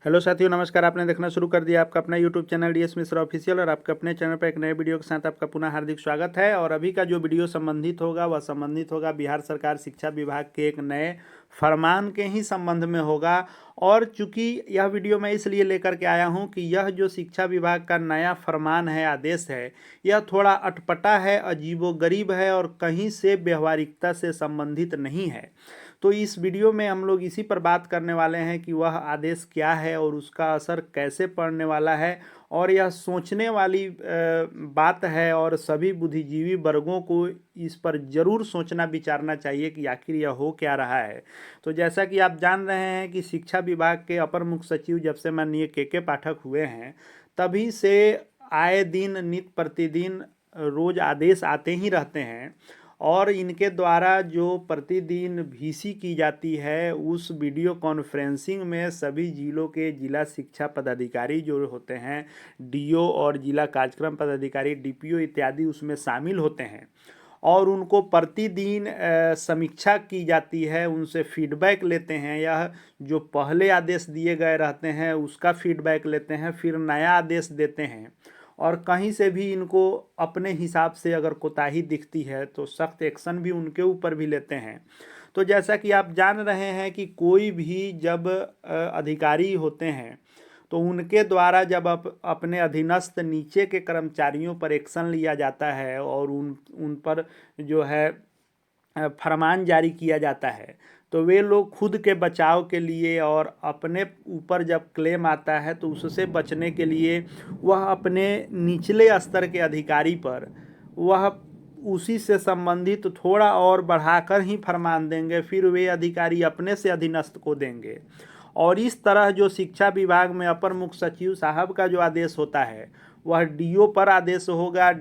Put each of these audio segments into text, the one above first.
Hello साथियों, नमस्कार। आपने देखना शुरू कर दिया आपका अपना YouTube channel DS Mishra official और आपके अपने चैनल पर एक नए वीडियो के साथ आपका पुनः हार्दिक स्वागत है। और अभी का जो वीडियो संबंधित होगा वह संबंधित होगा बिहार सरकार शिक्षा विभाग के एक नए फरमान के ही संबंध में होगा। और चूंकि यह वीडियो मैं इसलिए लेकर के आया हूं कि यह जो शिक्षा विभाग का नया फरमान है, आदेश है, यह थोड़ा अटपटा है, अजीबोगरीब है और कहीं से व्यवहारिकता से संबंधित नहीं है। तो इस वीडियो में हम लोग इसी पर बात करने वाले हैं कि वह आदेश क्या है और उसका असर कैसे पड़ने वाला है। और यह सोचने वाली बात है और सभी बुद्धिजीवी वर्गों को इस पर जरूर सोचना विचारना चाहिए कि आखिर यह हो क्या रहा है। तो जैसा कि आप जान रहे हैं कि शिक्षा विभाग के अपर मुख्य सचिव जब से माननीय के पाठक हुए हैं, तभी से आए दिन नित्य प्रतिदिन रोज आदेश आते ही रहते हैं। और इनके द्वारा जो प्रतिदिन वीसी की जाती है, उस वीडियो कॉन्फ्रेंसिंग में सभी जिलों के जिला शिक्षा पदाधिकारी जो होते हैं, डीओ और जिला कार्यक्रम पदाधिकारी डीपीओ इत्यादि उसमें शामिल होते हैं। और उनको प्रतिदिन समीक्षा की जाती है, उनसे फीडबैक लेते हैं। यह जो पहले आदेश दिए गए रहते हैं उसका फीडबैक लेते हैं, फिर नया आदेश देते हैं। और कहीं से भी इनको अपने हिसाब से अगर कोताही दिखती है तो सख्त एक्शन भी उनके ऊपर भी लेते हैं। तो जैसा कि आप जान रहे हैं कि कोई भी जब अधिकारी होते हैं तो उनके द्वारा जब अपने अधीनस्थ नीचे के कर्मचारियों पर एक्शन लिया जाता है और उन पर जो है फरमान जारी किया जाता है, तो वे लोग खुद के बचाव के लिए और अपने ऊपर जब क्लेम आता है तो उससे बचने के लिए वह अपने निचले स्तर के अधिकारी पर वह उसी से संबंधित थोड़ा और बढ़ाकर ही फरमान देंगे, फिर वे अधिकारी अपने से अधीनस्थ को देंगे। और इस तरह जो शिक्षा विभाग में अपर मुख्य सचिव साहब का जो आदेश होता है वह डीओ पर आदेश होगा।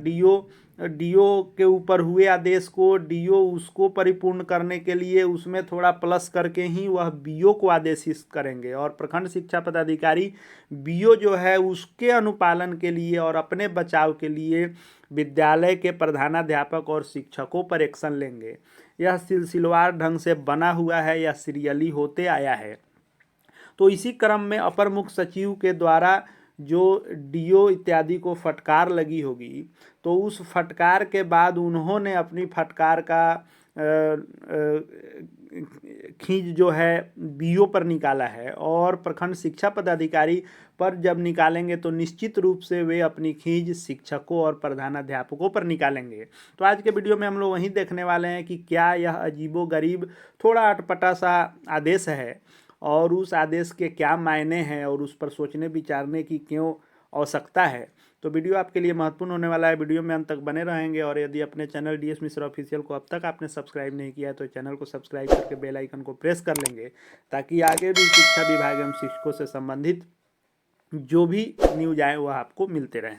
डीओ के ऊपर हुए आदेश को डीओ उसको परिपूर्ण करने के लिए उसमें थोड़ा प्लस करके ही वह बीओ को आदेशित करेंगे। और प्रखंड शिक्षा पदाधिकारी बीओ जो है उसके अनुपालन के लिए और अपने बचाव के लिए विद्यालय के प्रधानाध्यापक और शिक्षकों पर एक्शन लेंगे। यह सिलसिलेवार ढंग से बना हुआ है, यह सीरियली होते आया है। तो इसी क्रम में अपर मुख्य सचिव के द्वारा जो डीओ इत्यादि को फटकार लगी होगी, तो उस फटकार के बाद उन्होंने अपनी फटकार का खींच जो है बीओ पर निकाला है। और प्रखंड शिक्षा पदाधिकारी पर जब निकालेंगे तो निश्चित रूप से वे अपनी खींच शिक्षकों और प्रधानाध्यापकों पर निकालेंगे। तो आज के वीडियो में हम लोग वही देखने वाले हैं कि क्या यह अजीबोगरीब थोड़ा अटपटा सा आदेश है और उस आदेश के क्या मायने हैं और उस पर सोचने विचारने की क्यों आवश्यकता है। तो वीडियो आपके लिए महत्वपूर्ण होने वाला है, वीडियो में अंत तक बने रहेंगे। और यदि अपने चैनल डीएस मिश्रा ऑफिशियल को अब तक आपने सब्सक्राइब नहीं किया है तो चैनल को सब्सक्राइब करके बेल आइकन को प्रेस कर लेंगे, ताकि आगे भी शिक्षा विभाग एवं शिक्षकों से संबंधित जो भी न्यूज आए वह आपको मिलते रहें।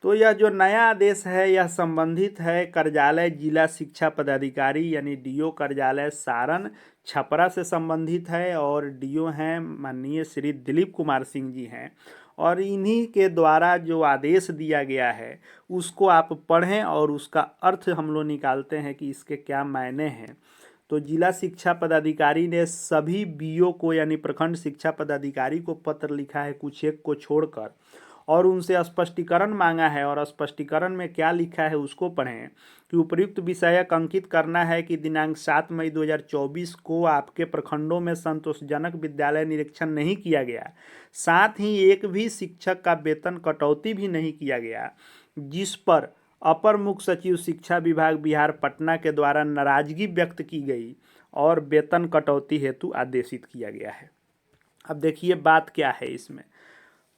तो यह जो नया आदेश है यह संबंधित है कार्यालय जिला शिक्षा पदाधिकारी यानी डीओ कार्यालय सारण छपरा से संबंधित है। और डीओ हैं माननीय श्री दिलीप कुमार सिंह जी हैं। और इन्हीं के द्वारा जो आदेश दिया गया है उसको आप पढ़ें और उसका अर्थ हम लोग निकालते हैं कि इसके क्या मायने हैं। तो जिला शिक्षा पदाधिकारी ने सभी बीओ को यानी प्रखंड शिक्षा पदाधिकारी को पत्र लिखा है, कुछ एक को छोड़कर, और उनसे स्पष्टीकरण मांगा है। और स्पष्टीकरण में क्या लिखा है उसको पढ़ें कि उपयुक्त विषयक अंकित करना है कि दिनांक 7 मई 2024 को आपके प्रखंडों में संतोषजनक विद्यालय निरीक्षण नहीं किया गया, साथ ही एक भी शिक्षक का वेतन कटौती भी नहीं किया गया, जिस पर अपर मुख्य सचिव शिक्षा विभाग बिहार पटना के द्वारा नाराजगी व्यक्त की गई और वेतन कटौती हेतु आदेशित किया गया है। अब देखिए बात क्या है इसमें।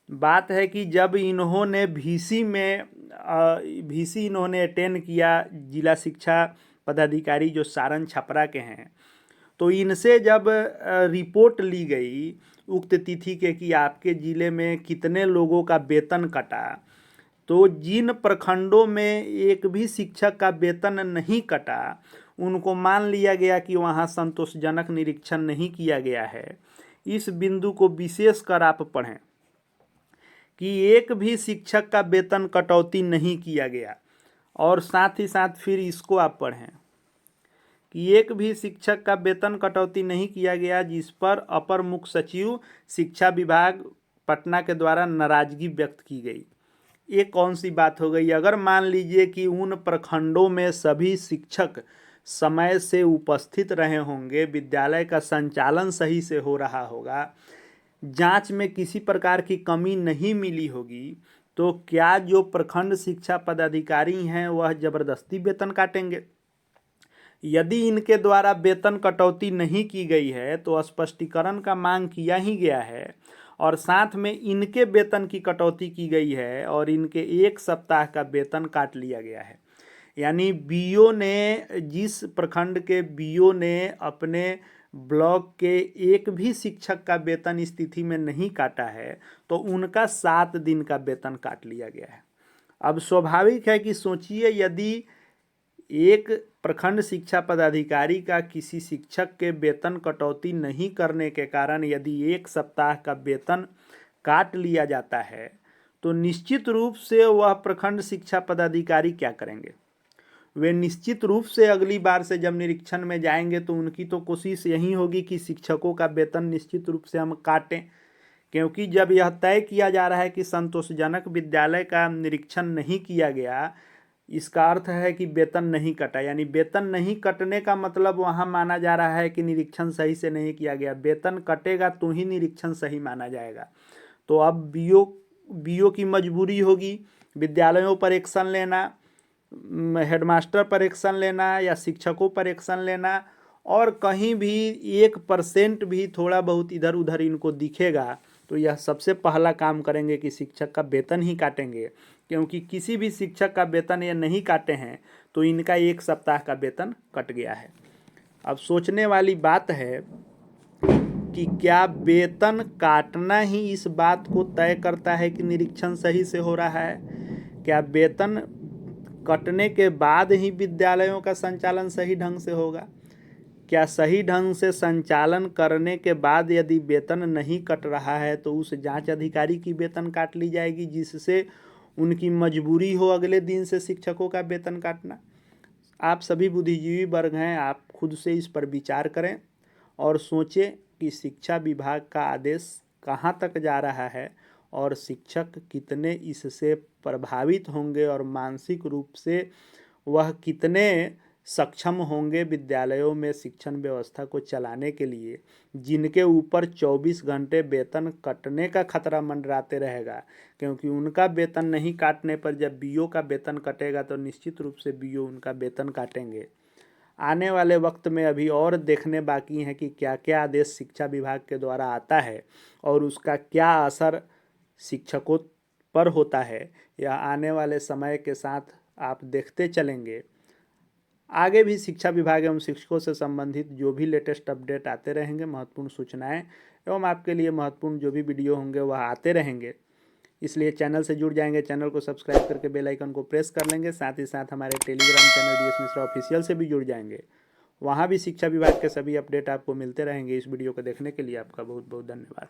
बात है कि जब इन्होंने वीसी इन्होंने अटेंड किया, जिला शिक्षा पदाधिकारी जो सारण छपरा के हैं, तो इनसे जब रिपोर्ट ली गई उक्त तिथि के कि आपके ज़िले में कितने लोगों का वेतन कटा, तो जिन प्रखंडों में एक भी शिक्षक का वेतन नहीं कटा उनको मान लिया गया कि वहाँ संतोषजनक निरीक्षण नहीं किया गया है। इस बिंदु को विशेष कर आप पढ़ें कि एक भी शिक्षक का वेतन कटौती नहीं किया गया। और साथ ही साथ फिर इसको आप पढ़ें कि एक भी शिक्षक का वेतन कटौती नहीं किया गया, जिस पर अपर मुख्य सचिव शिक्षा विभाग पटना के द्वारा नाराजगी व्यक्त की गई। ये कौन सी बात हो गई? अगर मान लीजिए कि उन प्रखंडों में सभी शिक्षक समय से उपस्थित रहे होंगे, विद्यालय का संचालन सही से हो रहा होगा, जांच में किसी प्रकार की कमी नहीं मिली होगी, तो क्या जो प्रखंड शिक्षा पदाधिकारी हैं वह जबरदस्ती वेतन काटेंगे? यदि इनके द्वारा वेतन कटौती नहीं की गई है तो स्पष्टीकरण का मांग किया ही गया है, और साथ में इनके वेतन की कटौती की गई है और इनके 1 सप्ताह का वेतन काट लिया गया है। यानी बीओ ने, जिस प्रखंड के बीओ ने अपने ब्लॉक के एक भी शिक्षक का वेतन इस तिथि में नहीं काटा है, तो उनका 7 दिन का वेतन काट लिया गया है। अब स्वाभाविक है कि सोचिए, यदि एक प्रखंड शिक्षा पदाधिकारी का किसी शिक्षक के वेतन कटौती नहीं करने के कारण यदि 1 सप्ताह का वेतन काट लिया जाता है, तो निश्चित रूप से वह प्रखंड शिक्षा पदाधिकारी क्या करेंगे? वे निश्चित रूप से अगली बार से जब निरीक्षण में जाएंगे तो उनकी तो कोशिश यही होगी कि शिक्षकों का वेतन निश्चित रूप से हम काटें, क्योंकि जब यह तय किया जा रहा है कि संतोषजनक विद्यालय का निरीक्षण नहीं किया गया, इसका अर्थ है कि वेतन नहीं कटा। यानी वेतन नहीं कटने का मतलब वहाँ माना जा रहा है कि निरीक्षण सही से नहीं किया गया। वेतन कटेगा तो ही निरीक्षण सही माना जाएगा। तो अब बीओ की मजबूरी होगी विद्यालयों पर एक्शन लेना, हेडमास्टर पर एक्शन लेना या शिक्षकों पर एक्शन लेना, और कहीं भी 1% भी थोड़ा बहुत इधर उधर इनको दिखेगा तो यह सबसे पहला काम करेंगे कि शिक्षक का वेतन ही काटेंगे, क्योंकि किसी भी शिक्षक का वेतन ये नहीं काटे हैं तो इनका 1 सप्ताह का वेतन कट गया है। अब सोचने वाली बात है कि क्या वेतन काटना ही इस बात को तय करता है कि निरीक्षण सही से हो रहा है? क्या वेतन कटने के बाद ही विद्यालयों का संचालन सही ढंग से होगा? क्या सही ढंग से संचालन करने के बाद यदि वेतन नहीं कट रहा है तो उस जांच अधिकारी की वेतन काट ली जाएगी, जिससे उनकी मजबूरी हो अगले दिन से शिक्षकों का वेतन काटना? आप सभी बुद्धिजीवी वर्ग हैं, आप खुद से इस पर विचार करें और सोचें कि शिक्षा विभाग का आदेश कहाँ तक जा रहा है और शिक्षक कितने इससे प्रभावित होंगे और मानसिक रूप से वह कितने सक्षम होंगे विद्यालयों में शिक्षण व्यवस्था को चलाने के लिए, जिनके ऊपर 24 घंटे वेतन कटने का खतरा मंडराते रहेगा। क्योंकि उनका वेतन नहीं काटने पर जब बीओ का वेतन कटेगा तो निश्चित रूप से बीओ उनका वेतन काटेंगे। आने वाले वक्त में अभी और देखने बाकी हैं कि क्या क्या आदेश शिक्षा विभाग के द्वारा आता है और उसका क्या असर शिक्षकों पर होता है। यह आने वाले समय के साथ आप देखते चलेंगे। आगे भी शिक्षा विभाग एवं शिक्षकों से संबंधित जो भी लेटेस्ट अपडेट आते रहेंगे, महत्वपूर्ण सूचनाएं एवं आपके लिए महत्वपूर्ण जो भी वीडियो होंगे वह आते रहेंगे। इसलिए चैनल से जुड़ जाएंगे, चैनल को सब्सक्राइब करके बेल आइकन को प्रेस कर लेंगे। साथ ही साथ हमारे Telegram channel DS Mishra official से भी जुड़ जाएंगे। वहाँ भी शिक्षा विभाग के सभी अपडेट आपको मिलते रहेंगे। इस वीडियो को देखने के लिए आपका बहुत बहुत धन्यवाद।